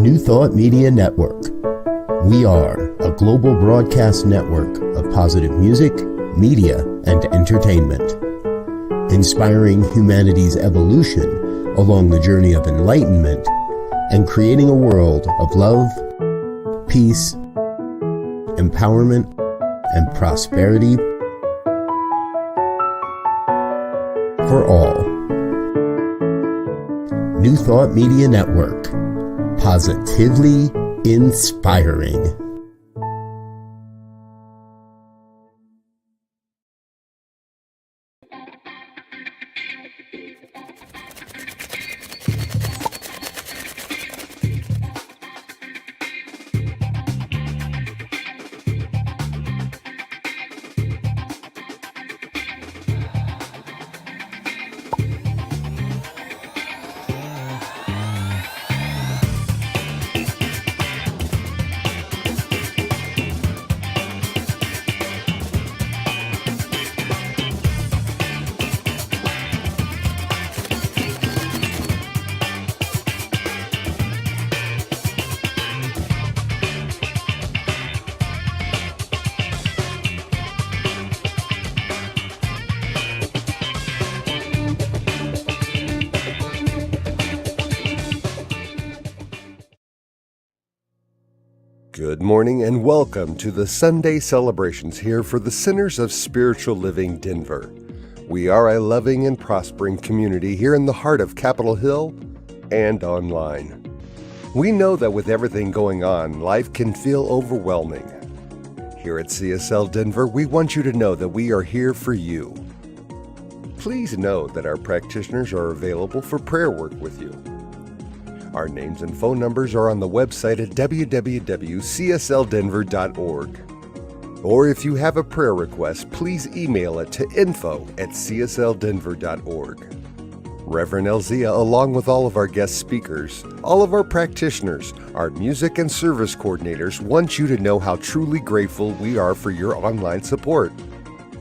New Thought Media Network. We are a global broadcast network of positive music, media, and entertainment, inspiring humanity's evolution along the journey of enlightenment and creating a world of love, peace, empowerment, and prosperity for all. New Thought Media Network. Positively inspiring. Good morning and welcome to the Sunday celebrations here for the Centers of Spiritual Living Denver. We are a loving and prospering community here in the heart of Capitol Hill and online. We know that with everything going on, life can feel overwhelming. Here at CSL Denver, we want you to know that we are here for you. Please know that our practitioners are available for prayer work with you. Our names and phone numbers are on the website at www.cslddenver.org. Or if you have a prayer request, please email it to info@cslddenver.org. Reverend Elzia, along with all of our guest speakers, all of our practitioners, our music and service coordinators want you to know how truly grateful we are for your online support.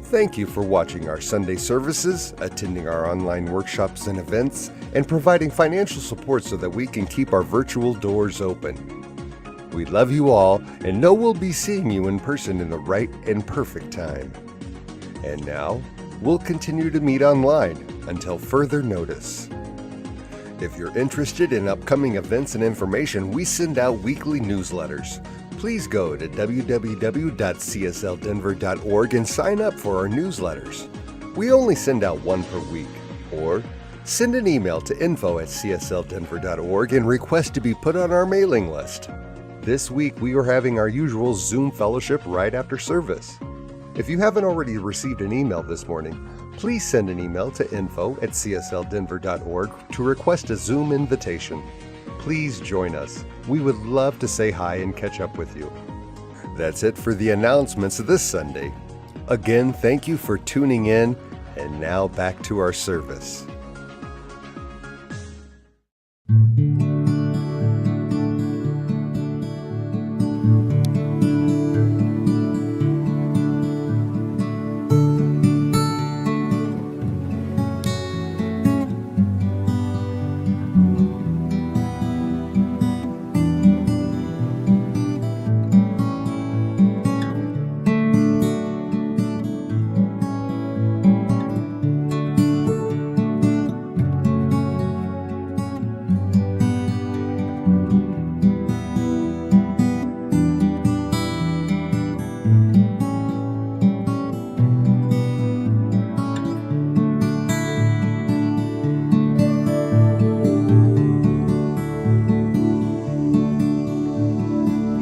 Thank you for watching our Sunday services, attending our online workshops and events, and providing financial support so that we can keep our virtual doors open. We love you all and know we'll be seeing you in person in the right and perfect time. And now, we'll continue to meet online until further notice. If you're interested in upcoming events and information, we send out weekly newsletters. Please go to www.cslddenver.org and sign up for our newsletters. We only send out one per week. Or send an email to info@cslddenver.org and request to be put on our mailing list. This week we are having our usual Zoom fellowship right after service. If you haven't already received an email this morning, please send an email to info@cslddenver.org to request a Zoom invitation. Please join us. We would love to say hi and catch up with you. That's it for the announcements this Sunday. Again, thank you for tuning in, and now back to our service.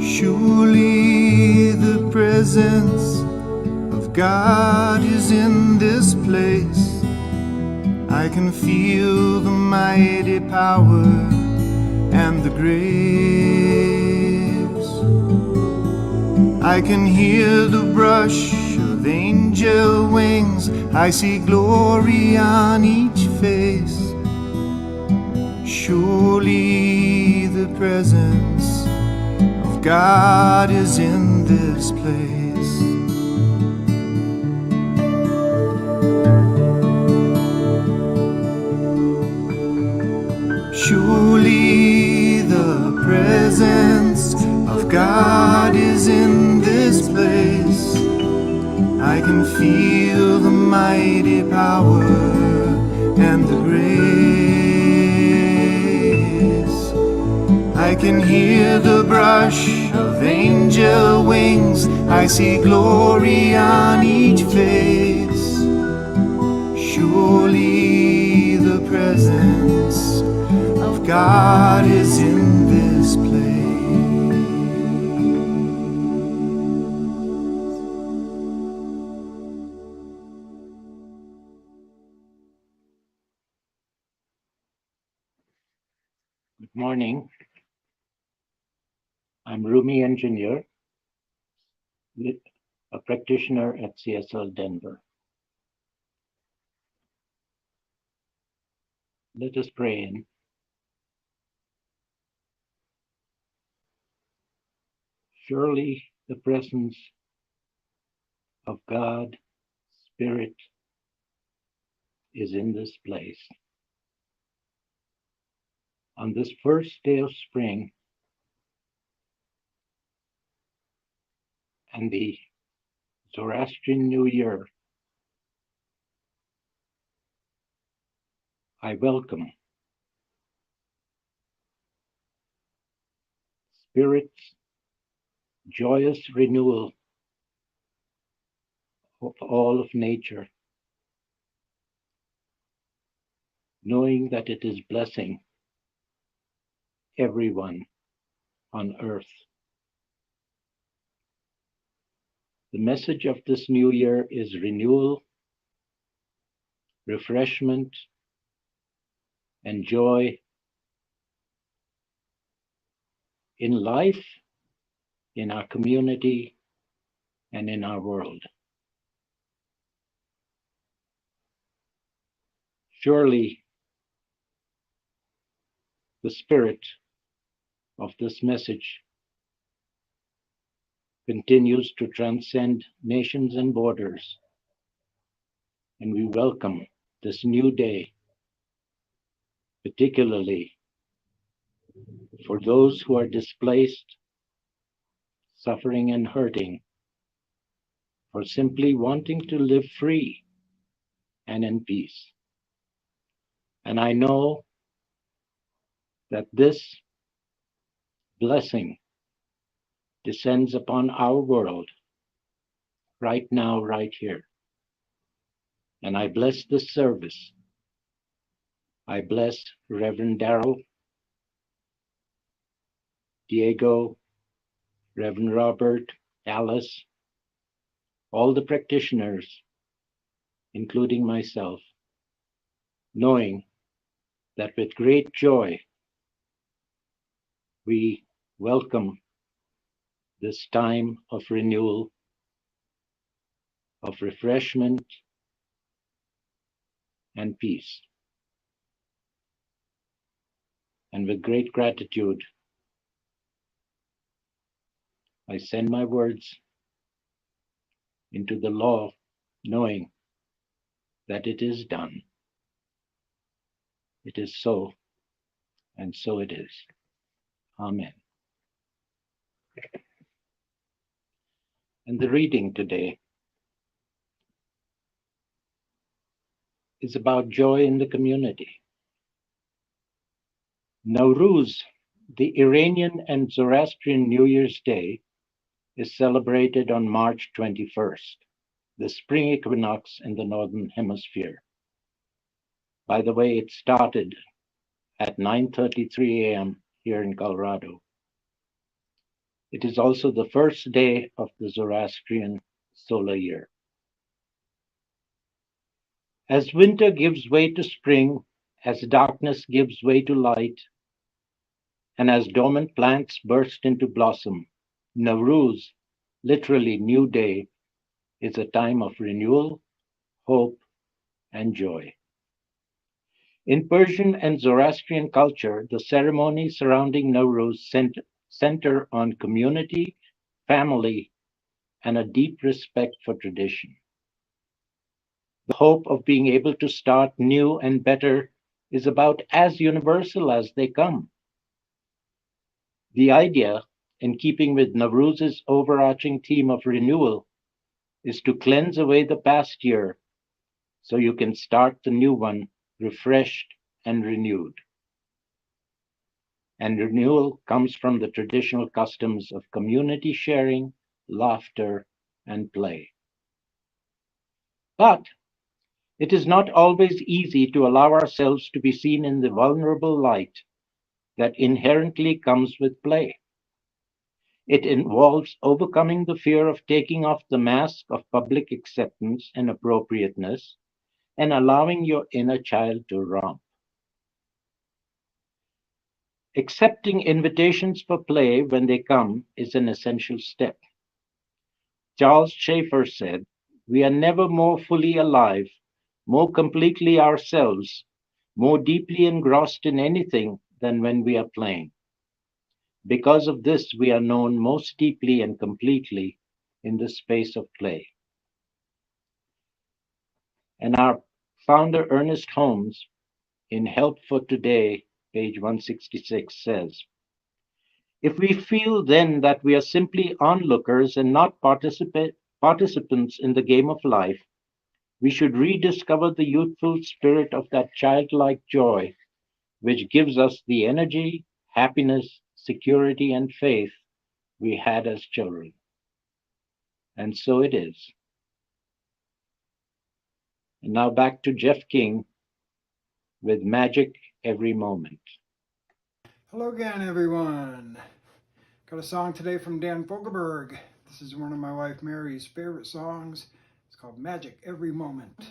Surely the presence of God is in this place. I can feel the mighty power and the grace. I can hear the brush of angel wings. I see glory on each face. Surely the presence of God is in this place. Surely the presence can feel the mighty power and the grace. I can hear the brush of angel wings. I see glory on each face. Surely the presence of God is in this place. Good morning. I'm Rumi engineer, a practitioner at CSL Denver. Let us pray in. Surely the presence of God, Spirit, is in this place. On this first day of spring and the Zoroastrian New Year, I welcome Spirit's joyous renewal of all of nature, knowing that it is blessing everyone on earth. The message of this new year is renewal, refreshment, and joy in life, in our community, and in our world. Surely the spirit of this message continues to transcend nations and borders, and we welcome this new day, particularly for those who are displaced, suffering and hurting, for simply wanting to live free and in peace. And I know that this blessing descends upon our world right now, right here. And I bless this service. I bless Reverend Darrell, Diego, Reverend Robert, Alice, all the practitioners, including myself, knowing that with great joy, we welcome this time of renewal, of refreshment and peace. And with great gratitude, I send my words into the law, knowing that it is done. It is so, and so it is. Amen. And the reading today is about joy in the community. Nowruz, the Iranian and Zoroastrian New Year's Day, is celebrated on March 21st, the spring equinox in the Northern Hemisphere. By the way, it started at 9:33 a.m. here in Colorado. It is also the first day of the Zoroastrian solar year. As winter gives way to spring, as darkness gives way to light, and as dormant plants burst into blossom, Nowruz, literally new day, is a time of renewal, hope, and joy. In Persian and Zoroastrian culture, the ceremonies surrounding Nowruz center on community, family, and a deep respect for tradition. The hope of being able to start new and better is about as universal as they come. The idea, in keeping with Nowruz's overarching theme of renewal, is to cleanse away the past year so you can start the new one refreshed and renewed. And renewal comes from the traditional customs of community sharing, laughter, and play. But it is not always easy to allow ourselves to be seen in the vulnerable light that inherently comes with play. It involves overcoming the fear of taking off the mask of public acceptance and appropriateness and allowing your inner child to romp. Accepting invitations for play when they come is an essential step. Charles Schaeffer said, "We are never more fully alive, more completely ourselves, more deeply engrossed in anything than when we are playing. Because of this, we are known most deeply and completely in the space of play." And our founder, Ernest Holmes, in Help for Today, page 166, says, "If we feel then that we are simply onlookers and not participants in the game of life, we should rediscover the youthful spirit of that childlike joy which gives us the energy, happiness, security, and faith we had as children." And so it is. And now back to Jeff King with Magic Every Moment. Hello again, everyone. Got a song today from Dan Fogelberg. This is one of my wife Mary's favorite songs. It's called Magic Every Moment.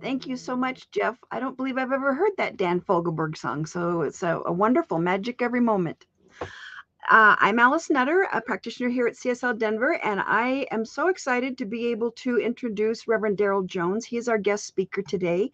Thank you so much, Jeff. I don't believe I've ever heard that Dan Fogelberg song, so it's a wonderful Magic Every Moment. I'm Alice Nutter, a practitioner here at CSL Denver, and I am so excited to be able to introduce Reverend Darrell Jones. He is our guest speaker today.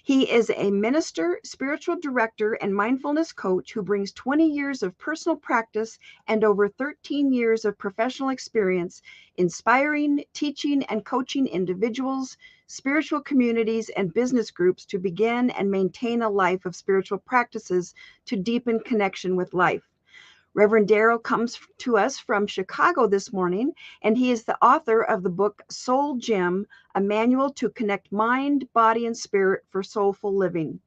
He is a minister, spiritual director, and mindfulness coach who brings 20 years of personal practice and over 13 years of professional experience inspiring, teaching, and coaching individuals, spiritual communities, and business groups to begin and maintain a life of spiritual practices to deepen connection with life. Reverend Darrell comes to us from Chicago this morning, and he is the author of the book Soul Gym, a manual to connect mind, body, and spirit for soulful living.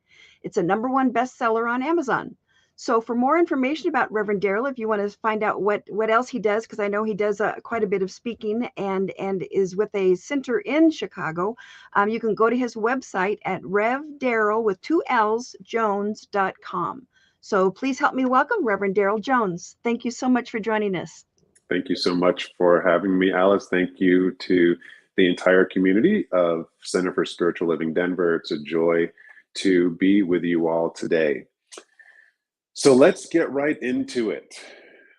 It's a #1 bestseller on Amazon. So for more information about Reverend Darrell, if you want to find out what else he does, because I know he does quite a bit of speaking and is with a center in Chicago, you can go to his website at revdarrell with 2 L's, jones.com. So please help me welcome Reverend Darrell Jones. Thank you so much for joining us. Thank you so much for having me, Alice. Thank you to the entire community of Center for Spiritual Living Denver. It's a joy to be with you all today. So let's get right into it.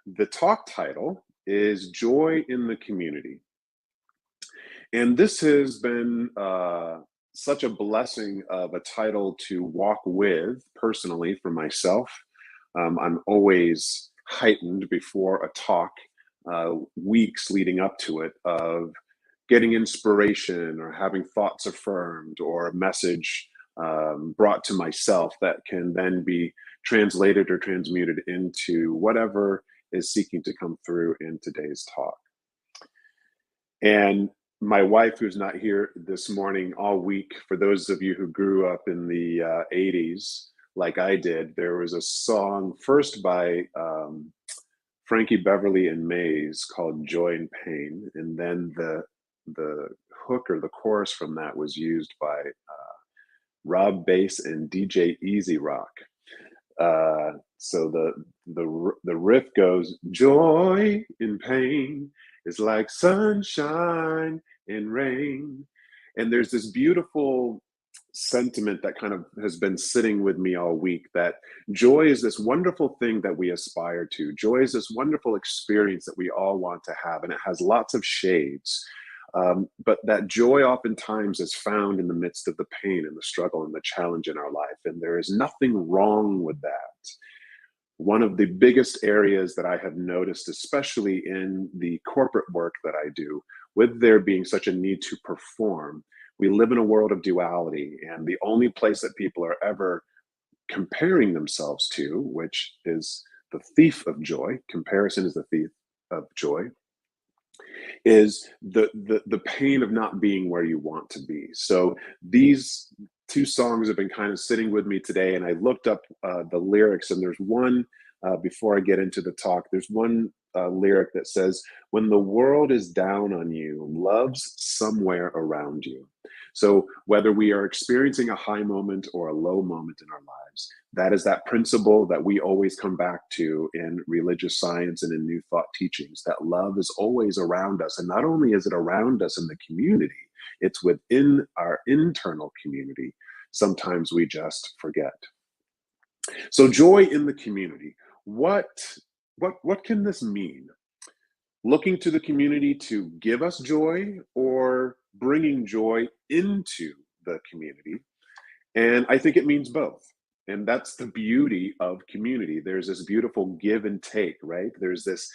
The talk title is Joy in the Community. And this has been such a blessing of a title to walk with personally for myself. I'm always heightened before a talk, weeks leading up to it, of getting inspiration or having thoughts affirmed or a message brought to myself that can then be translated or transmuted into whatever is seeking to come through in today's talk. And my wife, who's not here this morning all week, for those of you who grew up in the 80s, like I did, there was a song first by Frankie Beverly and Mays called Joy and Pain. And then the hook or the chorus from that was used by Rob Bass and DJ Easy Rock. So the riff goes, joy in pain is like sunshine in rain. And there's this beautiful sentiment that kind of has been sitting with me all week, that joy is this wonderful thing that we aspire to. Joy is this wonderful experience that we all want to have, and it has lots of shades. But that joy oftentimes is found in the midst of the pain and the struggle and the challenge in our life, and there is nothing wrong with that. One of the biggest areas that I have noticed, especially in the corporate work that I do, with there being such a need to perform, we live in a world of duality, and the only place that people are ever comparing themselves to, which is the thief of joy, comparison is the thief of joy, is the pain of not being where you want to be. So these two songs have been kind of sitting with me today, and I looked up the lyrics, and there's one, before I get into the talk, there's one lyric that says, when the world is down on you, love's somewhere around you. So whether we are experiencing a high moment or a low moment in our lives, that is that principle that we always come back to in religious science and in New Thought teachings, that love is always around us. And not only is it around us in the community, it's within our internal community. Sometimes we just forget. So joy in the community. What can this mean? Looking to the community to give us joy, or bringing joy into the community? And I think it means both. And that's the beauty of community. There's this beautiful give and take, right? There's this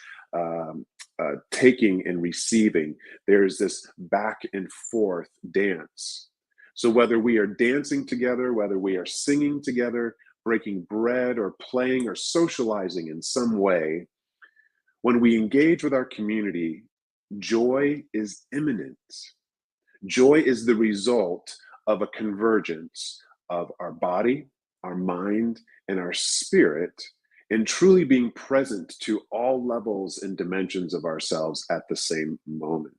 taking and receiving. There's this back and forth dance. So whether we are dancing together, whether we are singing together, breaking bread, or playing or socializing in some way, when we engage with our community, joy is imminent. Joy is the result of a convergence of our body, our mind, and our spirit, and truly being present to all levels and dimensions of ourselves at the same moment.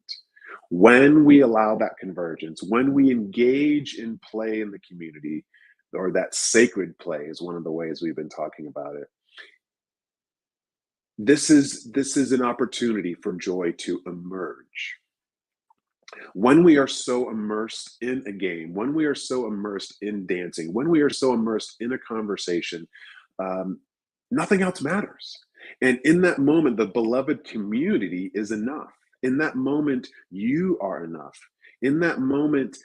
When we allow that convergence, when we engage in play in the community, or that sacred play is one of the ways we've been talking about it, this is an opportunity for joy to emerge. When we are so immersed in a game, when we are so immersed in dancing, when we are so immersed in a conversation, um, nothing else matters. And in that moment, the beloved community is enough. In that moment, you are enough. In that moment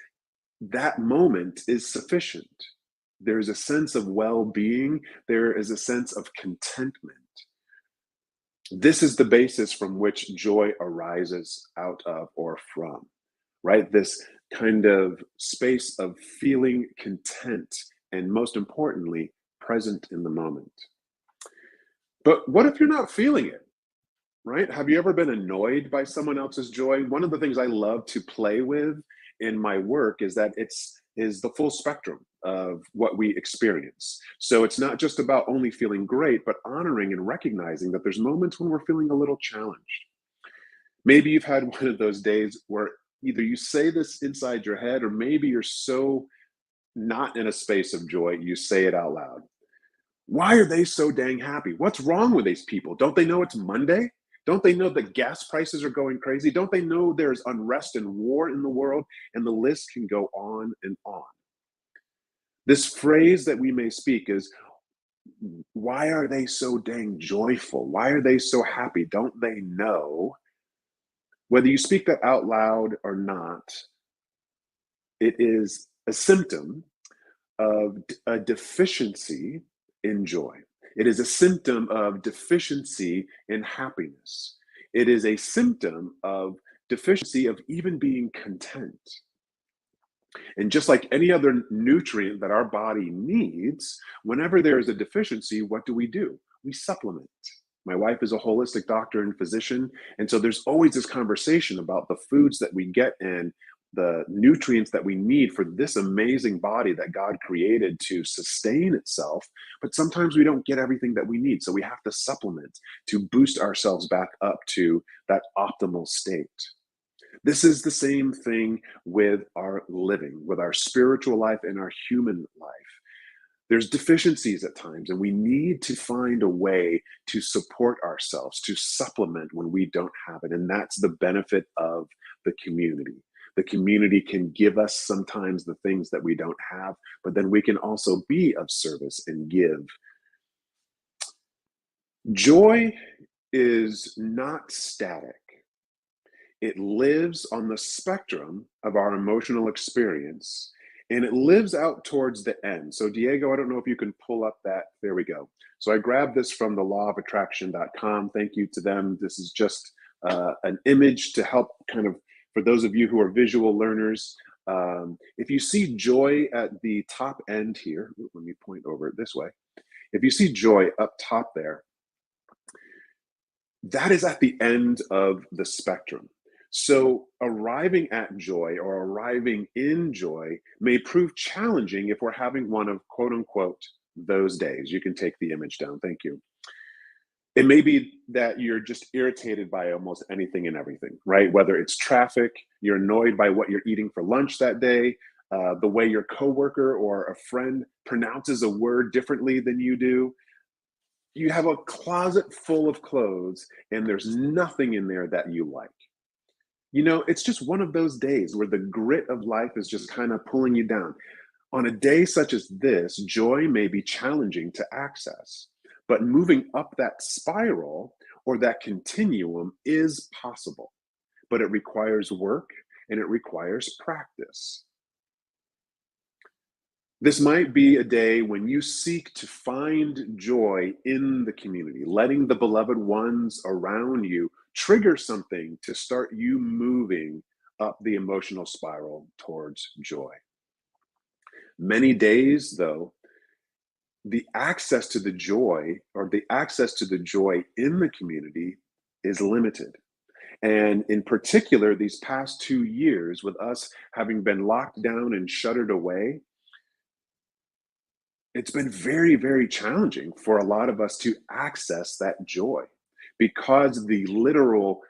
is sufficient. There's a sense of well-being. There is a sense of contentment. This is the basis from which joy arises out of or from, right? This kind of space of feeling content and, most importantly, present in the moment. But what if you're not feeling it, right? Have you ever been annoyed by someone else's joy? One of the things I love to play with in my work is that is the full spectrum of what we experience. So it's not just about only feeling great, but honoring and recognizing that there's moments when we're feeling a little challenged. Maybe you've had one of those days where either you say this inside your head, or maybe you're so not in a space of joy, you say it out loud. Why are they so dang happy? What's wrong with these people? Don't they know it's Monday? Don't they know that gas prices are going crazy? Don't they know there's unrest and war in the world? And the list can go on and on. This phrase that we may speak is, why are they so dang joyful? Why are they so happy? Don't they know? Whether you speak that out loud or not, it is a symptom of a deficiency in joy. It is a symptom of deficiency in happiness. It is a symptom of deficiency of even being content. And just like any other nutrient that our body needs, whenever there is a deficiency, what do? We supplement. My wife is a holistic doctor and physician, and so there's always this conversation about the foods that we get and the nutrients that we need for this amazing body that God created to sustain itself. But sometimes we don't get everything that we need, so we have to supplement to boost ourselves back up to that optimal state. This is the same thing with our living, with our spiritual life and our human life. There's deficiencies at times, and we need to find a way to support ourselves, to supplement when we don't have it. And that's the benefit of the community. The community can give us sometimes the things that we don't have, but then we can also be of service and give. Joy is not static. It lives on the spectrum of our emotional experience, and it lives out towards the end. So Diego, I don't know if you can pull up that. There we go. So I grabbed this from the lawofattraction.com. Thank you to them. This is just an image to help kind of, for those of you who are visual learners, if you see joy at the top end here, let me point over it this way. If you see joy up top there, that is at the end of the spectrum. So arriving at joy or arriving in joy may prove challenging if we're having one of, quote unquote, those days. You can take the image down. Thank you. It may be that you're just irritated by almost anything and everything, right? Whether it's traffic, you're annoyed by what you're eating for lunch that day, the way your coworker or a friend pronounces a word differently than you do. You have a closet full of clothes and there's nothing in there that you like. You know, it's just one of those days where the grit of life is just kind of pulling you down. On a day such as this, joy may be challenging to access, but moving up that spiral or that continuum is possible. But it requires work and it requires practice. This might be a day when you seek to find joy in the community, letting the beloved ones around you trigger something to start you moving up the emotional spiral towards joy. Many days, though, the access to the joy or the access to the joy in the community is limited. And in particular, these past 2 years, with us having been locked down and shuttered away, it's been very, very challenging for a lot of us to access that joy because the literal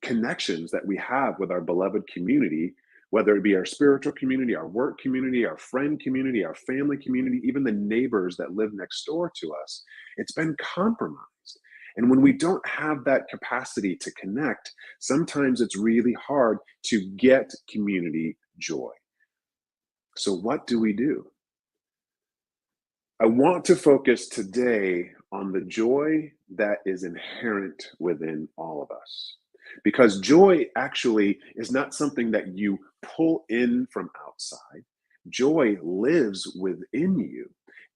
connections that we have with our beloved community, whether it be our spiritual community, our work community, our friend community, our family community, even the neighbors that live next door to us, it's been compromised. And when we don't have that capacity to connect, sometimes it's really hard to get community joy. So what do we do? I want to focus today on the joy that is inherent within all of us. Because joy actually is not something that you pull in from outside. Joy lives within you.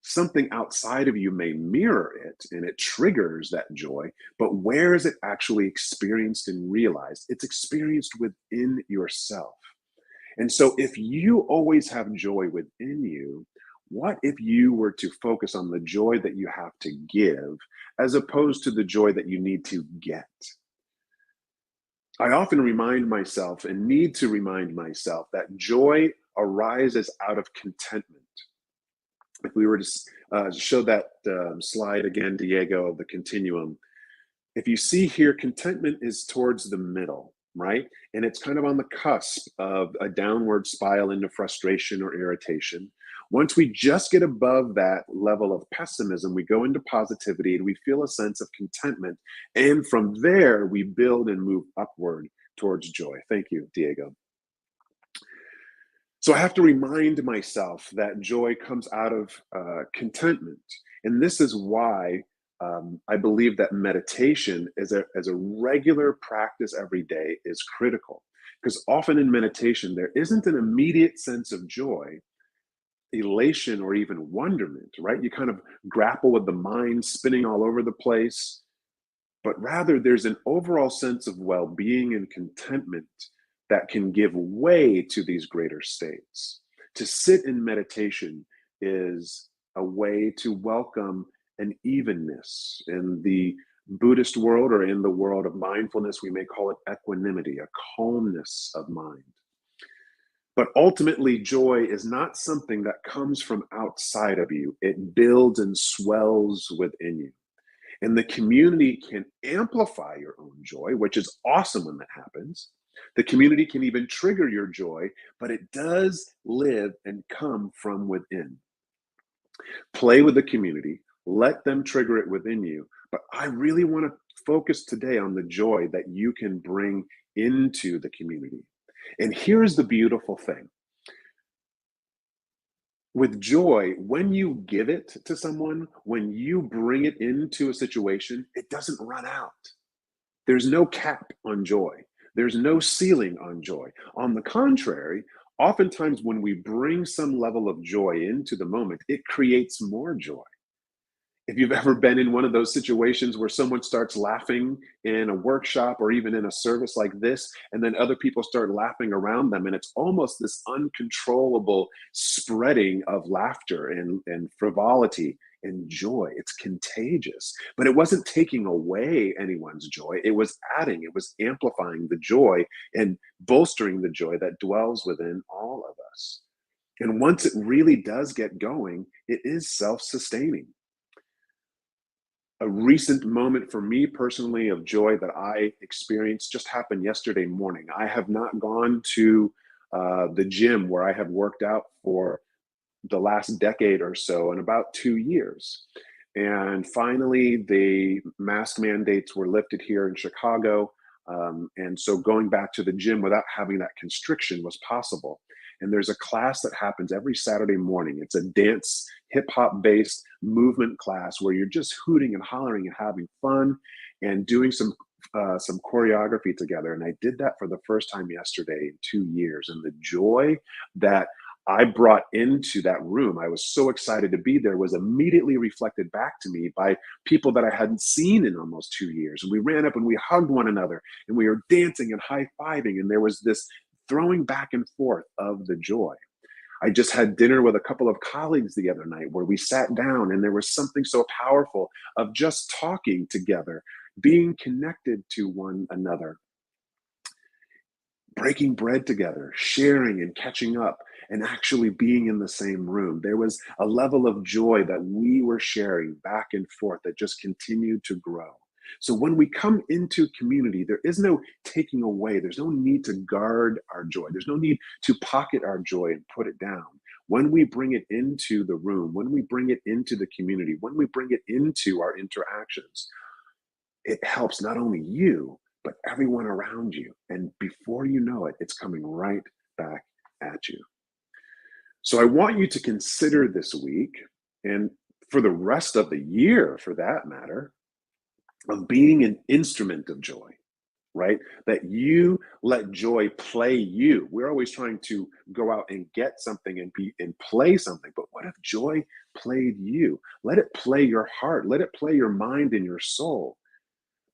Something outside of you may mirror it and it triggers that joy, but where is it actually experienced and realized? It's experienced within yourself. And so if you always have joy within you, what if you were to focus on the joy that you have to give as opposed to the joy that you need to get? I often remind myself and need to remind myself that joy arises out of contentment. If we were to show that slide again, Diego, of the continuum, if you see here, contentment is towards the middle, right? And it's kind of on the cusp of a downward spiral into frustration or irritation. Once we just get above that level of pessimism, we go into positivity and we feel a sense of contentment. And from there, we build and move upward towards joy. Thank you, Diego. So I have to remind myself that joy comes out of contentment. And this is why I believe that meditation as a regular practice every day is critical. Because often in meditation, there isn't an immediate sense of joy, elation, or even wonderment, right? You kind of grapple with the mind spinning all over the place, but rather there's an overall sense of well-being and contentment that can give way to these greater states. To sit in meditation is a way to welcome an evenness. In the Buddhist world, or in the world of mindfulness, we may call it equanimity, a calmness of mind. But ultimately, joy is not something that comes from outside of you. It builds and swells within you. And the community can amplify your own joy, which is awesome when that happens. The community can even trigger your joy, but it does live and come from within. Play with the community, let them trigger it within you. But I really want to focus today on the joy that you can bring into the community. And here's the beautiful thing. With joy, when you give it to someone, when you bring it into a situation, it doesn't run out. There's no cap on joy. There's no ceiling on joy. On the contrary, oftentimes when we bring some level of joy into the moment, it creates more joy. If you've ever been in one of those situations where someone starts laughing in a workshop or even in a service like this, and then other people start laughing around them, and it's almost this uncontrollable spreading of laughter and frivolity and joy. It's contagious. But it wasn't taking away anyone's joy. It was adding, it was amplifying the joy and bolstering the joy that dwells within all of us. And once it really does get going, it is self-sustaining. A recent moment for me personally of joy that I experienced just happened yesterday morning. I have not gone to the gym where I have worked out for the last decade or so in about 2 years. And finally, the mask mandates were lifted here in Chicago. And so going back to the gym without having that constriction was possible. And there's a class that happens every Saturday morning. It's a dance, hip hop based movement class where you're just hooting and hollering and having fun and doing some choreography together. And I did that for the first time yesterday in 2 years. And the joy that I brought into that room, I was so excited to be there, was immediately reflected back to me by people that I hadn't seen in almost 2 years. And we ran up and we hugged one another and we were dancing and high-fiving. And there was this throwing back and forth of the joy. I just had dinner with a couple of colleagues the other night where we sat down and there was something so powerful of just talking together, being connected to one another, breaking bread together, sharing and catching up, and actually being in the same room. There was a level of joy that we were sharing back and forth that just continued to grow. So when we come into community, there is no taking away. There's no need to guard our joy. There's no need to pocket our joy and put it down. When we bring it into the room, when we bring it into the community, when we bring it into our interactions, it helps not only you, but everyone around you. And before you know it, it's coming right back at you. So I want you to consider this week, and for the rest of the year, for that matter, of being an instrument of joy, right? That you let joy play you. We're always trying to go out and get something and play something. But what if joy played you? Let it play your heart. Let it play your mind and your soul.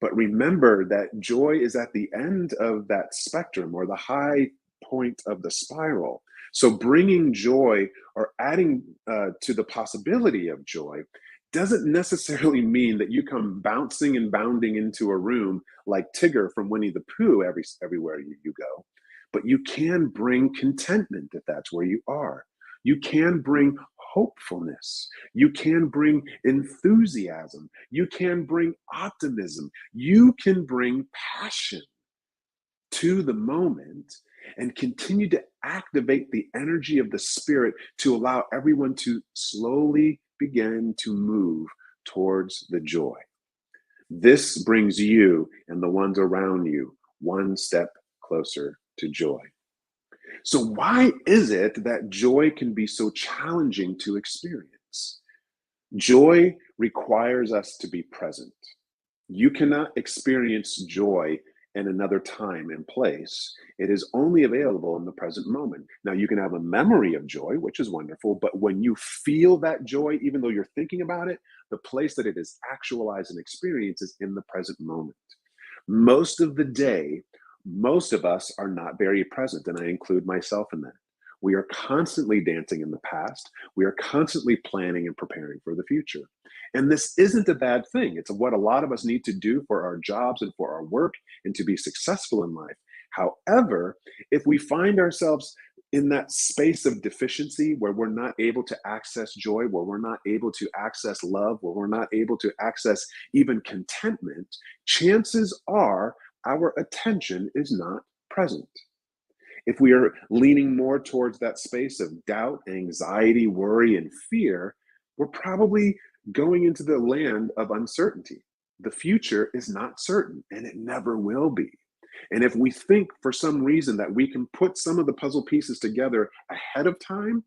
But remember that joy is at the end of that spectrum, or the high point of the spiral. So bringing joy, or adding to the possibility of joy, doesn't necessarily mean that you come bouncing and bounding into a room like Tigger from Winnie the Pooh everywhere you go. But you can bring contentment if that's where you are. You can bring hopefulness. You can bring enthusiasm. You can bring optimism. You can bring passion to the moment and continue to activate the energy of the spirit to allow everyone to slowly begin to move towards the joy. This brings you and the ones around you one step closer to joy. So why is it that joy can be so challenging to experience? Joy requires us to be present. You cannot experience joy in another time and place. It is only available in the present moment. Now, you can have a memory of joy, which is wonderful, but when you feel that joy, even though you're thinking about it, the place that it is actualized and experienced is in the present moment. Most of the day, most of us are not very present, and I include myself in that. We are constantly dancing in the past. We are constantly planning and preparing for the future. And this isn't a bad thing. It's what a lot of us need to do for our jobs and for our work and to be successful in life. However, if we find ourselves in that space of deficiency where we're not able to access joy, where we're not able to access love, where we're not able to access even contentment, chances are our attention is not present. If we are leaning more towards that space of doubt, anxiety, worry, and fear, we're probably going into the land of uncertainty. The future is not certain, and it never will be. And if we think for some reason that we can put some of the puzzle pieces together ahead of time,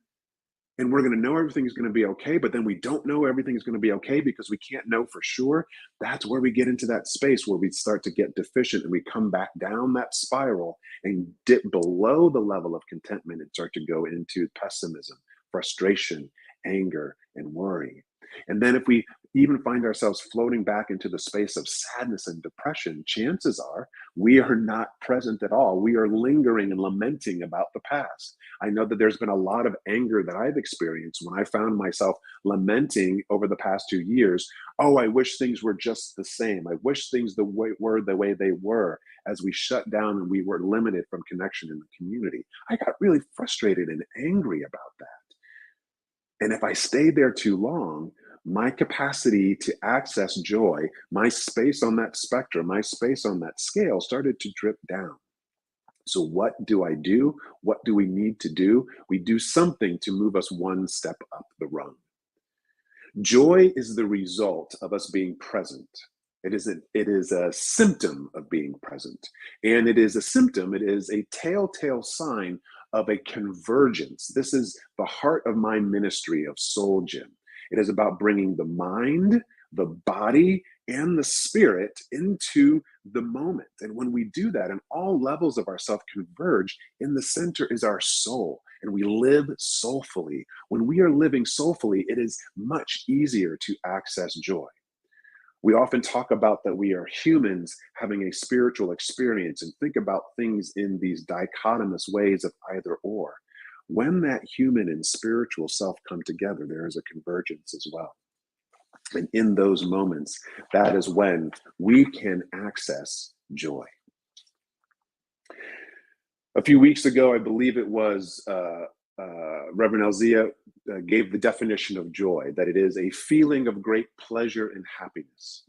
and we're going to know everything is going to be okay, but then we don't know everything is going to be okay because we can't know for sure, that's where we get into that space where we start to get deficient and we come back down that spiral and dip below the level of contentment and start to go into pessimism, frustration, anger, and worry. And then if we even find ourselves floating back into the space of sadness and depression, chances are we are not present at all. We are lingering and lamenting about the past. I know that there's been a lot of anger that I've experienced when I found myself lamenting over the past 2 years. Oh, I wish things were just the same. I wish things were the way they were as we shut down and we were limited from connection in the community. I got really frustrated and angry about that. And if I stayed there too long, my capacity to access joy, my space on that spectrum, my space on that scale started to drip down. So what do I do? What do we need to do? We do something to move us one step up the rung. Joy is the result of us being present. It is a symptom of being present. And it is a symptom, it is a telltale sign of a convergence. This is the heart of my ministry of Soul Gym. It is about bringing the mind, the body, and the spirit into the moment. And when we do that, and all levels of ourself converge, in the center is our soul, and we live soulfully. When we are living soulfully, it is much easier to access joy. We often talk about that we are humans having a spiritual experience and think about things in these dichotomous ways of either or. When that human and spiritual self come together, there is a convergence as well. And in those moments, that is when we can access joy. A few weeks ago, I believe it was Reverend Elzia gave the definition of joy, that it is a feeling of great pleasure and happiness.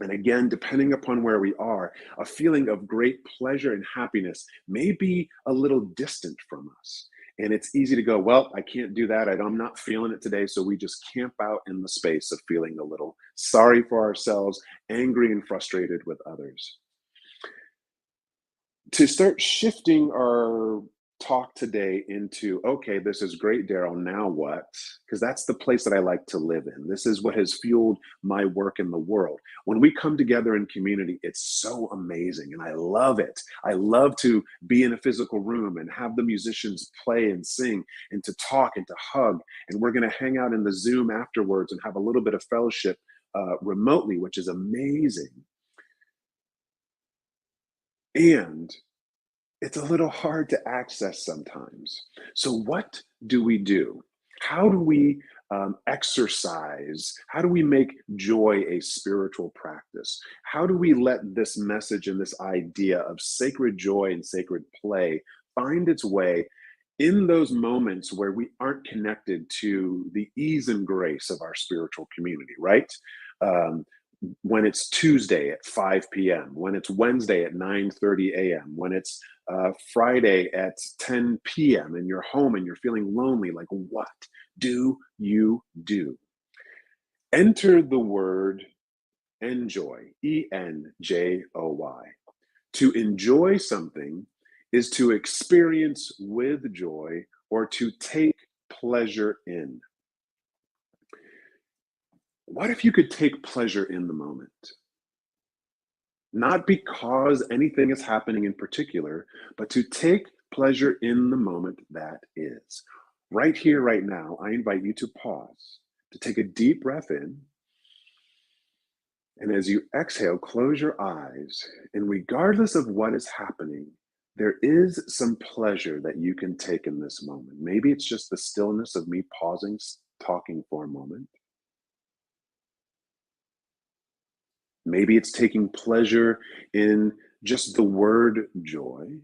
And again, depending upon where we are, a feeling of great pleasure and happiness may be a little distant from us. And it's easy to go, well, I can't do that. I'm not feeling it today. So we just camp out in the space of feeling a little sorry for ourselves, angry and frustrated with others. To start shifting our talk today into, okay, this is great, Darrell, now what? Because that's the place that I like to live in. This is what has fueled my work in the world. When we come together in community, it's so amazing and I love it. I love to be in a physical room and have the musicians play and sing and to talk and to hug. And we're going to hang out in the Zoom afterwards and have a little bit of fellowship remotely, which is amazing. And it's a little hard to access sometimes. So what do we do? How do we exercise? How do we make joy a spiritual practice? How do we let this message and this idea of sacred joy and sacred play find its way in those moments where we aren't connected to the ease and grace of our spiritual community, right? When it's Tuesday at 5 p.m., when it's Wednesday at 9:30 a.m., when it's Friday at 10 p.m. and you're home and you're feeling lonely, like what do you do? Enter the word enjoy, E-N-J-O-Y. To enjoy something is to experience with joy or to take pleasure in. What if you could take pleasure in the moment? Not because anything is happening in particular, but to take pleasure in the moment that is. Right here, right now, I invite you to pause, to take a deep breath in. And as you exhale, close your eyes. And regardless of what is happening, there is some pleasure that you can take in this moment. Maybe it's just the stillness of me pausing, talking for a moment. Maybe it's taking pleasure in just the word joy.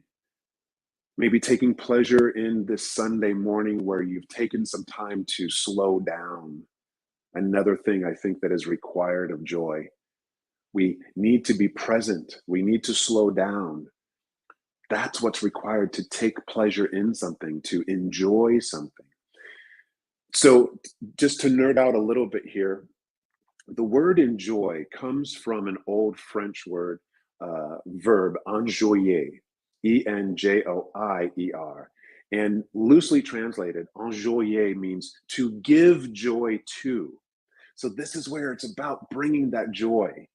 Maybe taking pleasure in this Sunday morning where you've taken some time to slow down. Another thing I think that is required of joy. We need to be present. We need to slow down. That's what's required to take pleasure in something, to enjoy something. So just to nerd out a little bit here, the word enjoy comes from an old French word, verb, enjoyer, E-N-J-O-I-E-R. And loosely translated, enjoyer means to give joy to. So this is where it's about bringing that joy,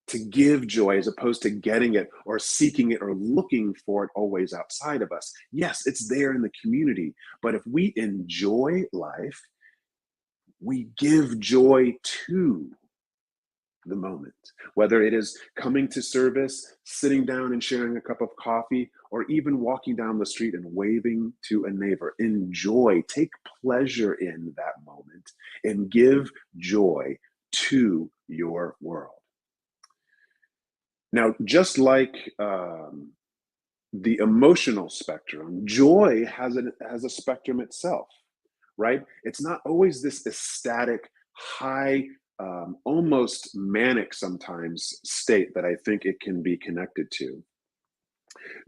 to give joy as opposed to getting it or seeking it or looking for it always outside of us. Yes, it's there in the community, but if we enjoy life, we give joy to the moment, whether it is coming to service, sitting down and sharing a cup of coffee, or even walking down the street and waving to a neighbor. Enjoy, take pleasure in that moment, and give joy to your world. Now, just like the emotional spectrum, joy has a spectrum itself, right? It's not always this ecstatic, high, almost manic sometimes state that I think it can be connected to.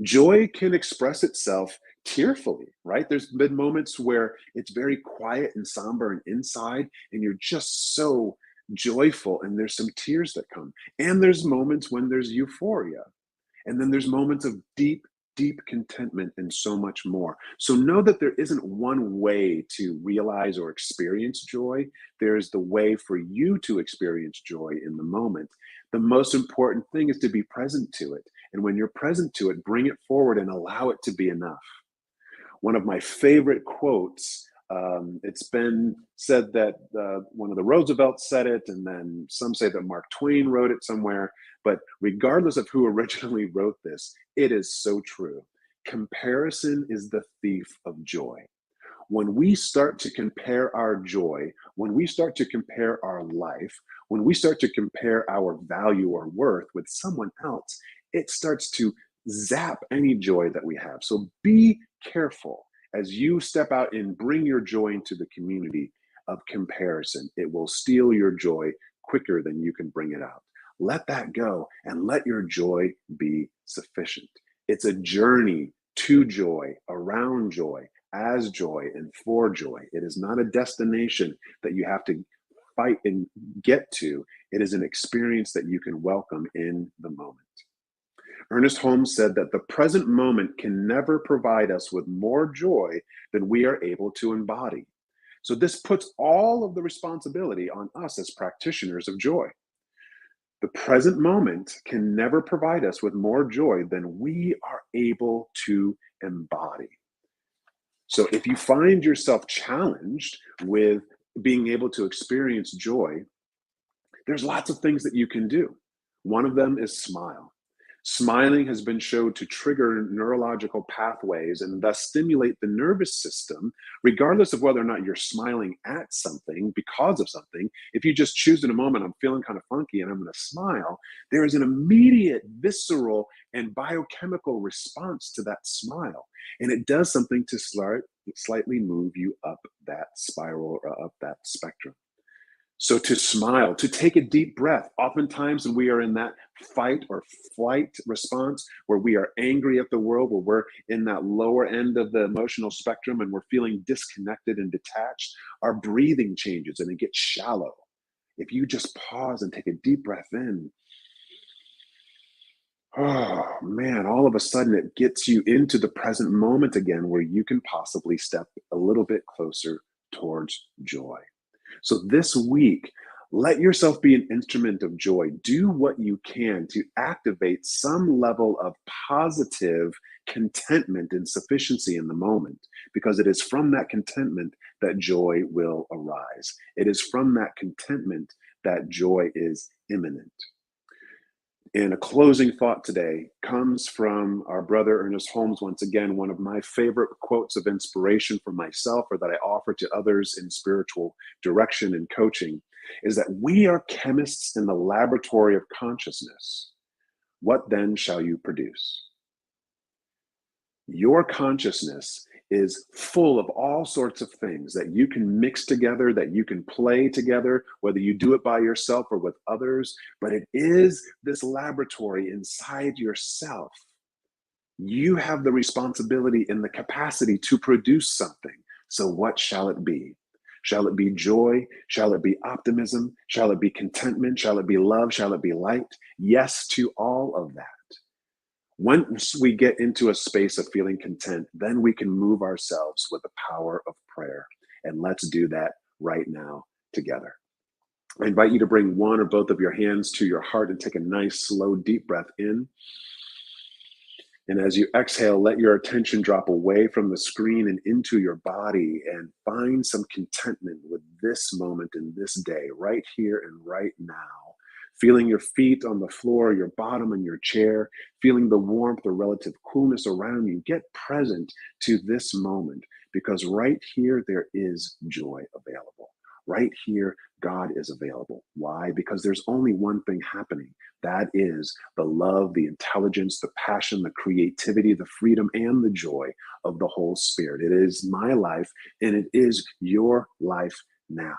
Joy can express itself tearfully, right? There's been moments where it's very quiet and somber and inside, and you're just so joyful, and there's some tears that come. And there's moments when there's euphoria. And then there's moments of deep, deep contentment and so much more. So know that there isn't one way to realize or experience joy. There's the way for you to experience joy in the moment. The most important thing is to be present to it. And when you're present to it, bring it forward and allow it to be enough. One of my favorite quotes, it's been said that one of the Roosevelts said it, and then some say that Mark Twain wrote it somewhere. But regardless of who originally wrote this, it is so true. Comparison is the thief of joy. When we start to compare our joy, when we start to compare our life, when we start to compare our value or worth with someone else, it starts to zap any joy that we have. So be careful as you step out and bring your joy into the community of comparison. It will steal your joy quicker than you can bring it out. Let that go and let your joy be sufficient. It's a journey to joy, around joy, as joy and for joy. It is not a destination that you have to fight and get to. It is an experience that you can welcome in the moment. Ernest Holmes said that the present moment can never provide us with more joy than we are able to embody. So this puts all of the responsibility on us as practitioners of joy. The present moment can never provide us with more joy than we are able to embody. So if you find yourself challenged with being able to experience joy, there's lots of things that you can do. One of them is smile. Smiling has been shown to trigger neurological pathways and thus stimulate the nervous system, regardless of whether or not you're smiling at something because of something. If you just choose in a moment, I'm feeling kind of funky and I'm going to smile, there is an immediate visceral and biochemical response to that smile. And it does something to slightly move you up that spiral or up that spectrum. So to smile, to take a deep breath. Oftentimes when we are in that fight or flight response, where we are angry at the world, where we're in that lower end of the emotional spectrum and we're feeling disconnected and detached, our breathing changes and it gets shallow. If you just pause and take a deep breath in, oh man, all of a sudden it gets you into the present moment again, where you can possibly step a little bit closer towards joy. So this week, let yourself be an instrument of joy. Do what you can to activate some level of positive contentment and sufficiency in the moment, because it is from that contentment that joy will arise. It is from that contentment that joy is imminent. And a closing thought today comes from our brother Ernest Holmes. Once again, one of my favorite quotes of inspiration for myself, or that I offer to others in spiritual direction and coaching, is that we are chemists in the laboratory of consciousness. What then shall you produce? Your consciousness is full of all sorts of things that you can mix together, that you can play together, whether you do it by yourself or with others. But it is this laboratory inside yourself. You have the responsibility and the capacity to produce something. So what shall it be? Shall it be joy? Shall it be optimism? Shall it be contentment? Shall it be love? Shall it be light? Yes to all of that. Once we get into a space of feeling content, then we can move ourselves with the power of prayer. And let's do that right now together. I invite you to bring one or both of your hands to your heart and take a nice, slow, deep breath in. And as you exhale, let your attention drop away from the screen and into your body, and find some contentment with this moment in this day, right here and right now. Feeling your feet on the floor, your bottom in your chair, feeling the warmth or relative coolness around you. Get present to this moment, because right here there is joy available. Right here, God is available. Why? Because there's only one thing happening. That is the love, the intelligence, the passion, the creativity, the freedom, and the joy of the whole Spirit. It is my life, and it is your life now.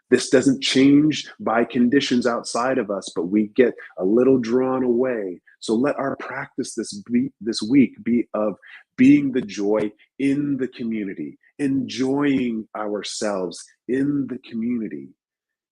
This doesn't change by conditions outside of us, but we get a little drawn away. So let our practice this week be of being the joy in the community, enjoying ourselves in the community,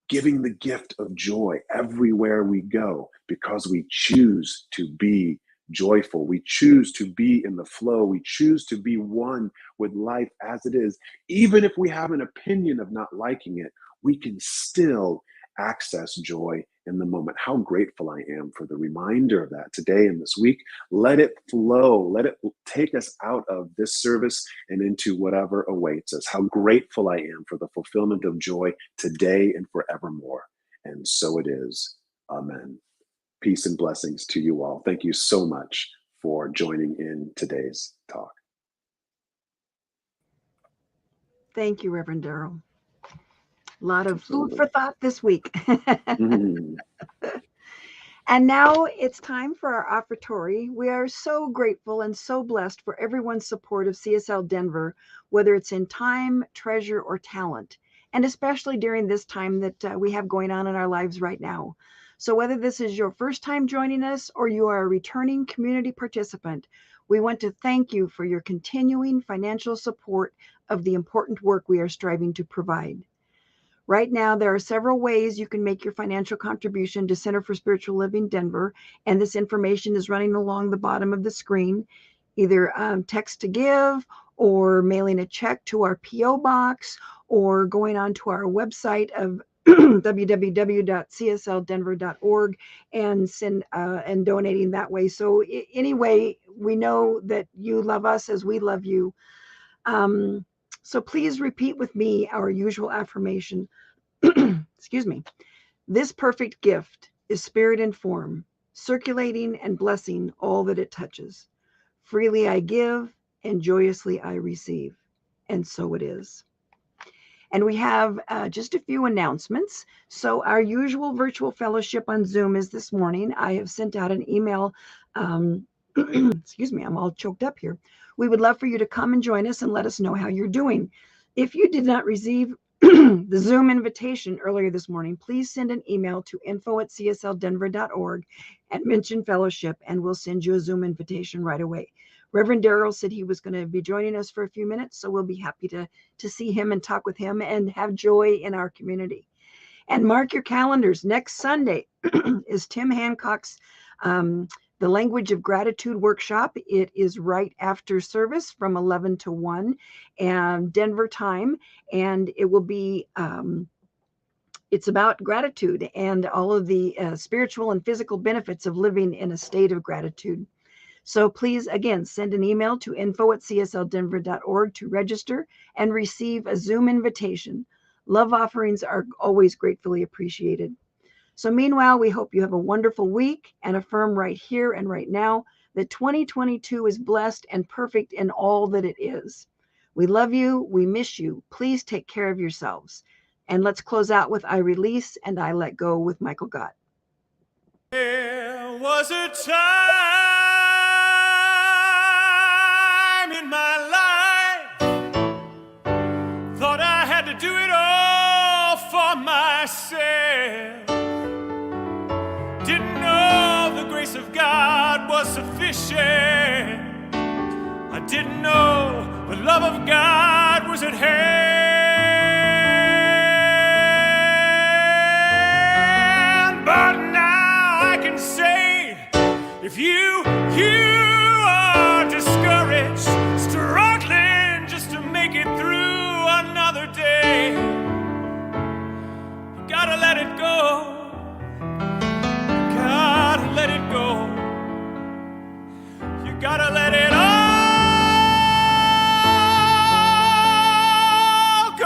giving the gift of joy everywhere we go, because we choose to be joyful. We choose to be in the flow. We choose to be one with life as it is. Even if we have an opinion of not liking it, we can still access joy in the moment. How grateful I am for the reminder of that today and this week. Let it flow. Let it take us out of this service and into whatever awaits us. How grateful I am for the fulfillment of joy today and forevermore. And so it is. Amen. Peace and blessings to you all. Thank you so much for joining in today's talk. Thank you, Reverend Darrell. A lot of Absolutely. food for thought this week. Mm. And now it's time for our offertory. We are so grateful and so blessed for everyone's support of CSL Denver, whether it's in time, treasure, or talent, and especially during this time that we have going on in our lives right now. So whether this is your first time joining us or you are a returning community participant, We want to thank you for your continuing financial support of the important work we are striving to provide. Right now, there are several ways you can make your financial contribution to Center for Spiritual Living Denver, and this information is running along the bottom of the screen, either text to give or mailing a check to our P.O. box or going on to our website of www.csldenver.org and donating that way. So anyway, we know that you love us as we love you. So please repeat with me our usual affirmation. Excuse me. This perfect gift is spirit and form, circulating and blessing all that it touches. Freely I give and joyously I receive. And so it is. And we have just a few announcements. So our usual virtual fellowship on Zoom is this morning. I have sent out an email. Excuse me, I'm all choked up here. We would love for you to come and join us and let us know how you're doing. If you did not receive the Zoom invitation earlier this morning, please send an email to info@csldenver.org and mention fellowship, and we'll send you a Zoom invitation right away. Reverend Darrell said he was going to be joining us for a few minutes, so we'll be happy to see him and talk with him and have joy in our community. And mark your calendars. Next Sunday is Tim Hancock's The Language of Gratitude workshop. It is right after service from 11 to 1 and Denver time, and it will be it's about gratitude and all of the spiritual and physical benefits of living in a state of gratitude. So please, again, send an email to info@csldenver.org to register and receive a Zoom invitation. Love offerings are always gratefully appreciated. So meanwhile, we hope you have a wonderful week and affirm right here and right now that 2022 is blessed and perfect in all that it is. We love you. We miss you. Please take care of yourselves. And let's close out with I Release and I Let Go with Michael Gott. There was a time in my life, thought I had to do it all for myself. Didn't know the grace of God was sufficient. I didn't know the love of God was at hand. But now I can say, if you are discouraged, struggling just to make it through another day, you gotta let it go. Gotta let it go. You gotta let it all go.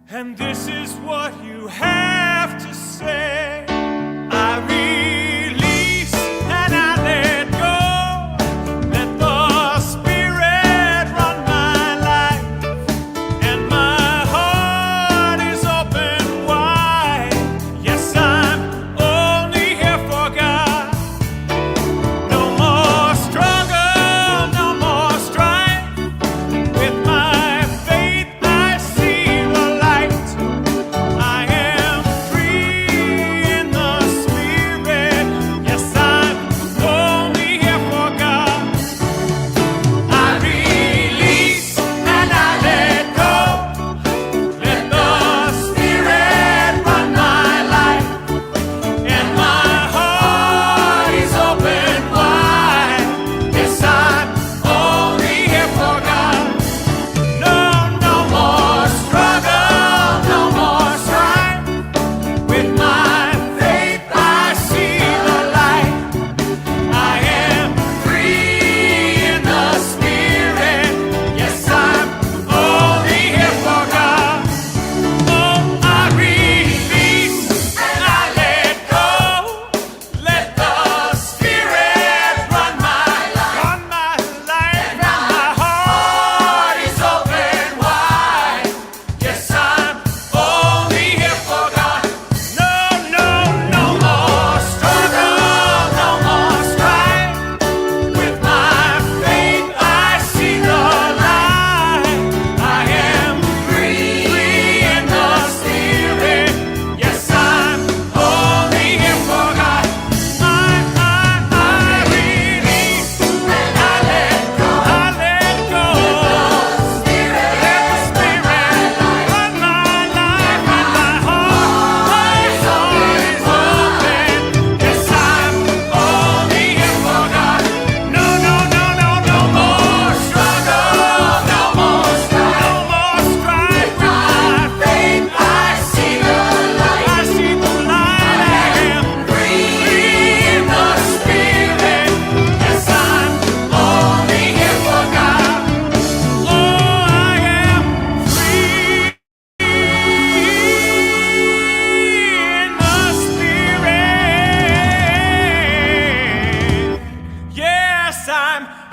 And this is what you have to say. I release and I let go. Let the Spirit run my life, and my heart is open wide. Yes, I'm only here for God. No more struggle, no more strife. With my faith I see the light. I am yes, I'm